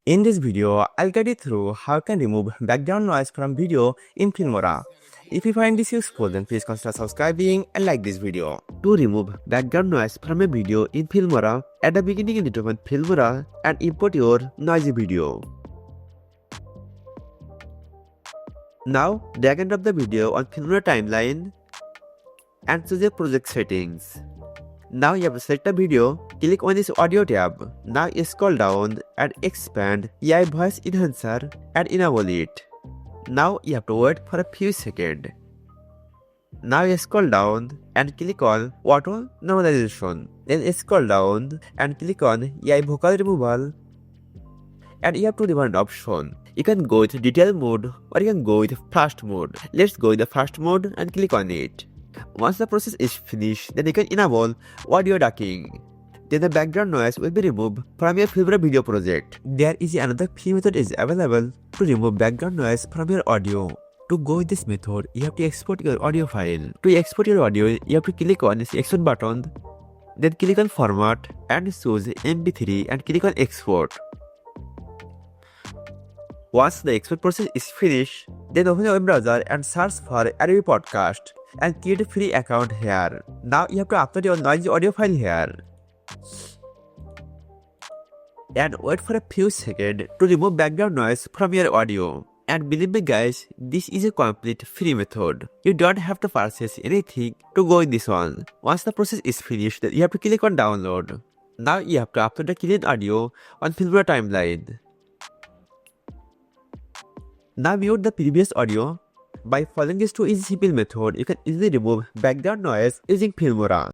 In this video, I'll guide you through how you can remove background noise from video in Filmora. If you find this useful, then please consider subscribing and like this video. To remove background noise from a video in Filmora, at the beginning you need to open Filmora and import your noisy video. Now drag and drop the video on Filmora timeline and choose your project settings. Now you have to select the video, click on this audio tab. Now you scroll down and expand AI voice enhancer and enable it. Now you have to wait for a few seconds. Now you scroll down and click on auto normalization. Then scroll down and click on AI vocal removal. And you have to remove an option. You can go with detail mode or you can go with fast mode. Let's go with the fast mode and click on it. Once the process is finished, then you can enable audio ducking. Then the background noise will be removed from your Filmora video project. There is another free method is available to remove background noise from your audio. To go with this method, you have to export your audio file. To export your audio, you have to click on this export button, then click on format and choose MP3 and click on export. Once the export process is finished, then open your web browser and search for Adobe Podcast and create a free account here. Now you have to upload your noisy audio file here. And wait for a few seconds to remove background noise from your audio. And believe me guys, this is a complete free method. You don't have to purchase anything to go in this one. Once the process is finished, you have to click on download. Now you have to upload the clean audio on Filmora timeline. Now mute the previous audio. By following these two easy simple methods, you can easily remove background noise using Filmora.